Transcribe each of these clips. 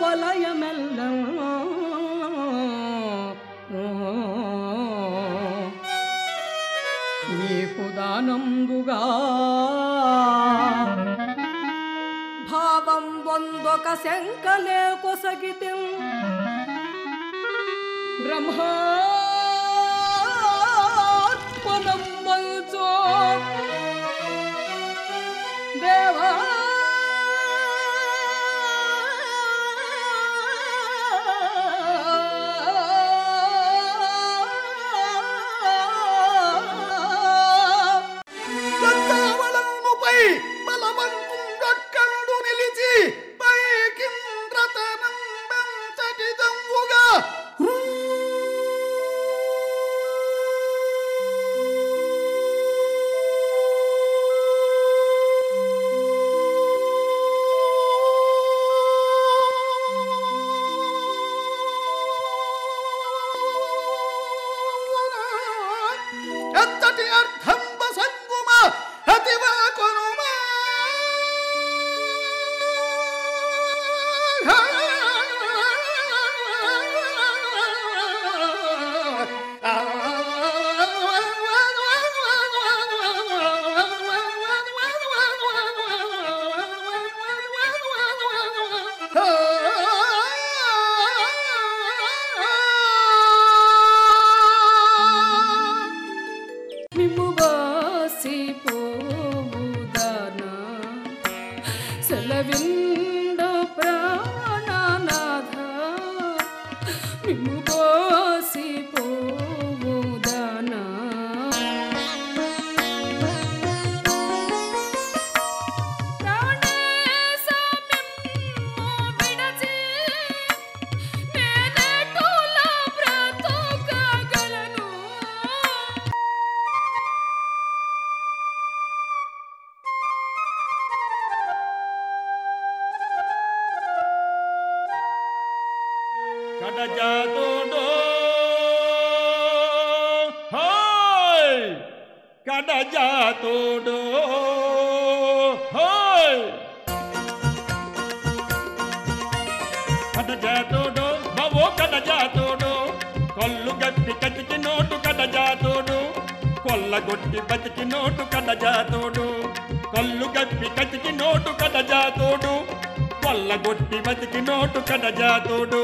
వలయమెల్ల నీకు దానంబుగా భావం వందొక శంకలే కొసగితే బ్రహ్మాత్మనం వల్చో దేవా కొల్లగొట్టి బతికి నోటు కడజాతోడు కళ్ళు గప్పి కతికి నోటు కడజాతోడు కొల్లగొట్టి బతికి నోటు కడజాతోడు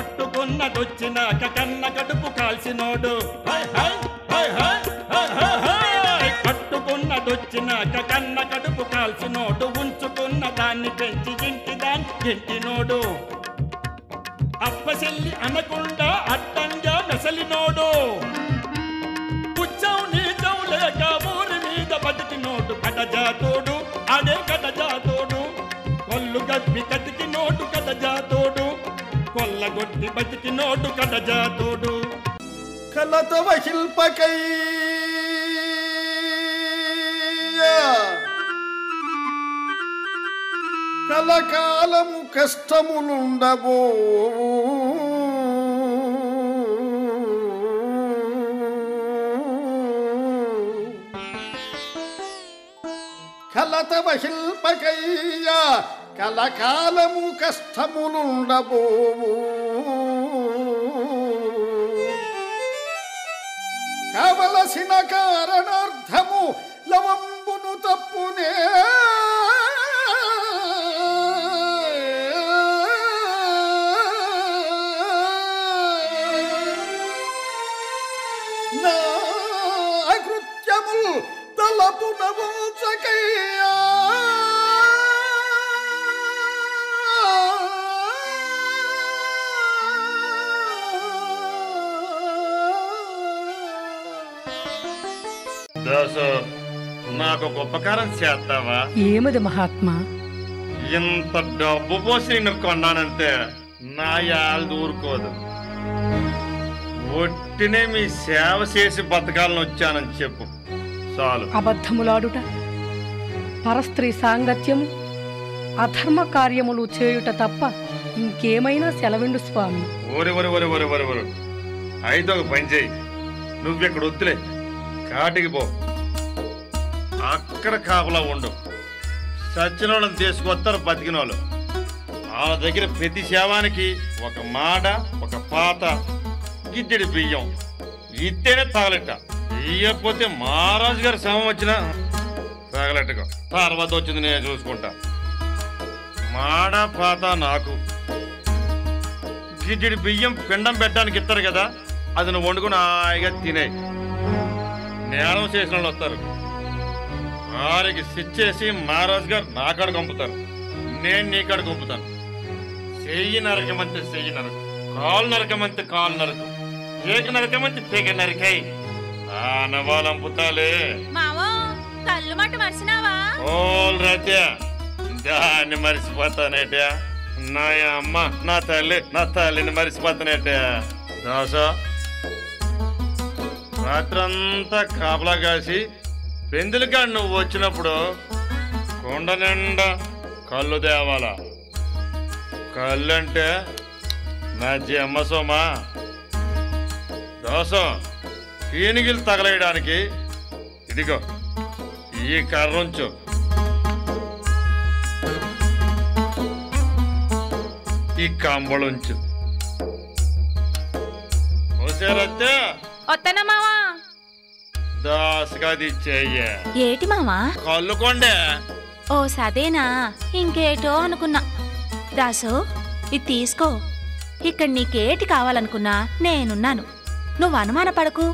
పట్టుకున్నదొచ్చినాక కన్న కడుపు కాల్సినోడు పట్టుకున్నదొచ్చినాక కన్న కడుపు కాల్సినోడు ఉంచుకున్న దాన్ని పెంచి ఇంటినోడు అప్పసెల్లి అనకుండా అడ్డంగా మెసలినోడు పుచ్చం నీచం లేక ఊరి మీద బతికినోడు కడజాతోడు అడే కడజాతోడు కొల్లు గప్పి కతికినోడు కడజాతోడు కొల్లగొట్టి బతికినోడు కడజాతోడు కలతవ శిల్పకై కలకాలము కష్టములుండబో కలతవ శిల్పకయ్యా కలకాలము కష్టములుండబో కావలసిన కారణార్థము లవంబును తప్పునే నా కృత్యములు తలపున వంచకయ్యా నాకు ఒక ఉపకారం చేస్తావా? ఏమది మహాత్మా? ఇంత డబ్బు పోసి నిన్ను కొన్నానంటే నా యాలు దూరుకోదు. ఒట్టినే మీ సేవ చేసి బతకాలని వచ్చానని చెప్పు చాలు. అబద్ధములాడుట, పరస్త్రీ సాంగత్యము, అధర్మ కార్యములు చేయుట తప్ప ఇంకేమైనా సెలవిండు స్వామి. ఓరి ఓరి ఓరి ఓరి ఓరి ఓరి అయితే ఒక పని చేయి. నువ్వెక్కడ వద్దులే, కాటికి పో, అక్కడ కాపలా ఉండు. సచ్చిన వాళ్ళని తీసుకొస్తారు బతికిన వాళ్ళు. వాళ్ళ దగ్గర ప్రతి శవానికి ఒక మాట, ఒక పాత, గిద్దెడి బియ్యం ఇస్తేనే తగలెట్ట. ఇయ్యకపోతే మహారాజు గారి శవం వచ్చినా తగలెట్టుకో. తర్వాత వచ్చింది నేను చూసుకుంటా. మాడ పాత నాకు, గిద్దెడి బియ్యం పిండం పెట్టడానికి ఇస్తారు కదా, అది నువ్వు వండుకుని హాయిగా తినే. నేరం చేసిన వాళ్ళు వస్తారు, వారికి సిచ్చేసి మహారాజు గారు నా కాడ పంపుతారు, నేను నీ కాడ పంపుతాను. చెయ్యి నరకమంతే చెయ్యి నరకు, కాలు నరకమంతే కాలు నరకు, ఏక నరకమంతే తెగ నరికాయి. ఆనవాలంపుతాలే కళ్ళు మట్టు మర్చినావా? ఓల్ రత్యా, దాన్ని మరిచిపోతానేటా. నా అమ్మ, నా తల్లిని మరిచిపోతానేటా. దాసా, రాత్రంతా కాపలా కాసి పెందులుగా నువ్వు వచ్చినప్పుడు కొండ నిండా కళ్ళు తేవాలా. కళ్ళు అంటే నా జమ్మ సోమా. దోసం ఈనిగిలు తగలేయడానికి ఇదిగో ఈ కర్రుంచు. ఈ కంబళుంచు. ఓసేరత్తే వత్తనా మావా? దాసుగాది చెయ్య. ఏటి మావా? కళ్ళు కొండే. ఓ సదేనా, ఇంకేటో అనుకున్నా. దాసు, ఇది తీసుకో. ఇక్కడ నీకేటి కావాలనుకున్నా నేనున్నాను, నువ్వు అనుమాన పడకు.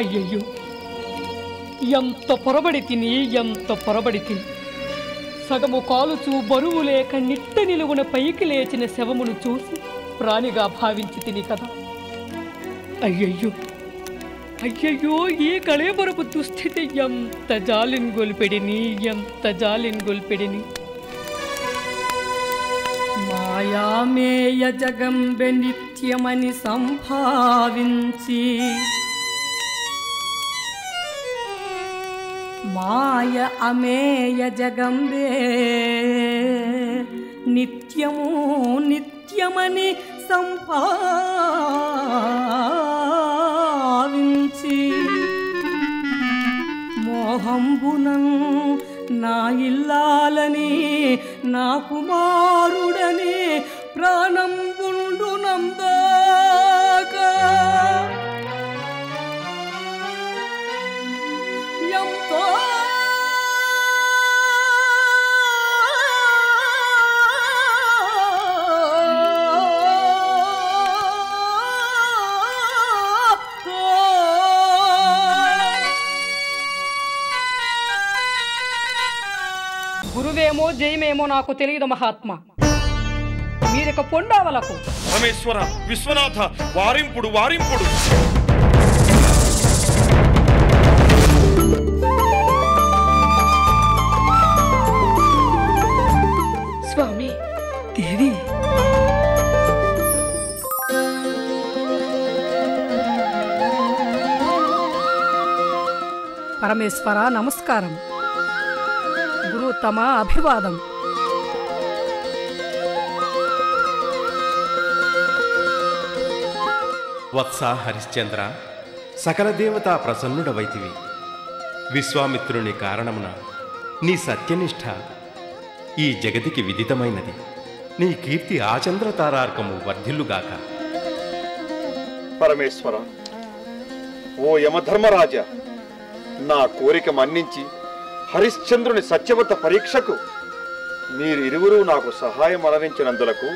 అయ్యయ్యో, ఎంత పొరబడి తిని సగము కాలుచూ బరువు లేక నిట్ట నిలువున పైకి లేచిన శవమును చూసి ప్రాణిగా భావించి తిని కదా. అయ్యయ్యో, ఈ కళేబరపు దుస్థితి ఎంత జాలిన్ గొల్పెడిని. మాయామేయ జగంబె నిత్యమని సంభావించి, మాయ అమేయ జగంబే నిత్యమని సంపావించి, మోహంబునం నా ఇల్లాలని నా కుమారుడని ప్రాణం ఉండు నందాకా ఎంతో గురువేమో జయమేమో నాకు తెలియదు మహాత్మా. మీరిక పొండావలకు. పరమేశ్వర, విశ్వనాథ, వారింపుడు. స్వామి, దేవి, పరమేశ్వర నమస్కారం. గురు తమ అభివాదం. వత్స హరిశ్చంద్ర, సకల దేవతా ప్రసన్నుడవైతివి. విశ్వామిత్రుని కారణమున నీ సత్యనిష్ట ఈ జగతికి విదితమైనది. నీ కీర్తి ఆచంద్రతారార్కము వర్ధిల్లుగాక. పరమేశ్వర, ఓ యమధర్మరాజా, నా కోరిక మన్నించి హరిశ్చంద్రుని సత్యవత పరీక్షకు మీరిరువురూ నాకు సహాయం అలరించినందులకు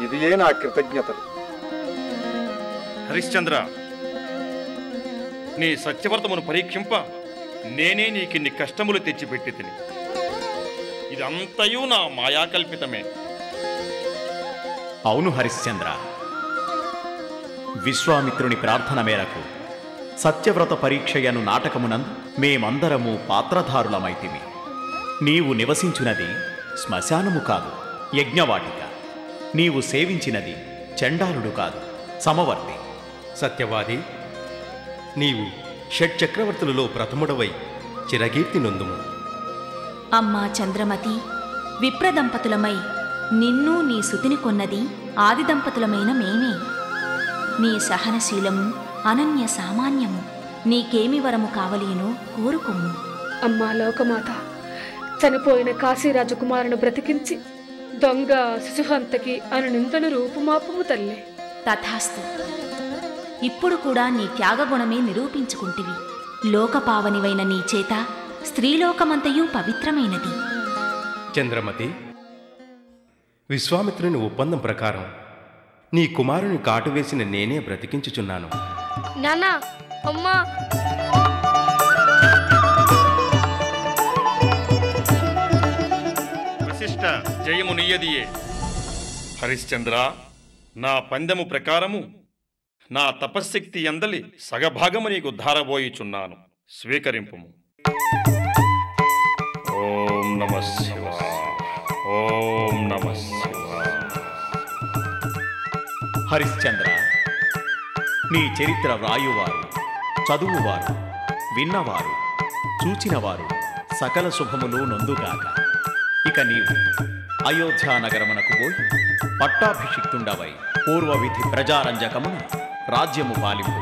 ఇదియే నా కృతజ్ఞతలు. హరిశ్చంద్ర, నీ సత్యవ్రతమును పరీక్షింప నేనే నీకిన్ని కష్టములు తెచ్చిపెట్టి తిని. ఇదంతయు నా మాయాకల్పితమే. అవును హరిశ్చంద్ర, విశ్వామిత్రుని ప్రార్థన మేరకు సత్యవ్రత పరీక్షయను నాటకమునందు మేమందరము పాత్రధారులమైతిమి. నీవు నివసించునది శ్మశానము కాదు, యజ్ఞవాటిక. నీవు సేవించినది చండాలుడు కాదు, సమవర్తి. సత్యవాది, నీవు షట్చక్రవర్తులలో ప్రథముడవై చిరకీర్తి నొందుము. అమ్మా చంద్రమతి, విప్రదంపతులమై నిన్ను నీ సుతిని కొన్నది ఆది దంపతులమైన మేమే. నీ సహనశీలము అనన్య సామాన్యము. నీకేమి వరము కావలేనో కోరుకొమ్ము. అమ్మా లోకమాత, చనిపోయిన కాశీరాజకుమారుని బ్రతికించి దొంగ శిశుహంతకి అను నిందను రూపుమాపము తల్లి. తథాస్తు. ఇప్పుడు కూడా నీ త్యాగగుణమే నిరూపించుకుంటివి. లోకపావనివైన నీ చేత స్త్రీలోకమంతయు పవిత్రమైనది. చంద్రమతి, విశ్వామిత్రుని ఒప్పందం ప్రకారం నీ కుమారుని కాటు వేసిన నేనే బ్రతికించుచున్నాను. నానా, అమ్మా, వశిష్ఠ, జయము నీయదియే. హరిశ్చంద్ర, నా పందెము ప్రకారము నా తపశ్శక్తి ఎందలి సగభాగము నీకు ధారబోయిచున్నాను, స్వీకరింపుము. ఓం నమః శివాయ. ఓం నమః శివాయ. హరిశ్చంద్ర, నీ చరిత్ర వ్రాయువారు, చదువువారు, విన్నవారు, చూచినవారు సకల శుభములు నొందుగాక. ఇక నీవు అయోధ్యానగరమునకు పోయి పట్టాభిషిక్తుండవై పూర్వవిధి ప్రజారంజకమును రాజ్యము పాలింపు.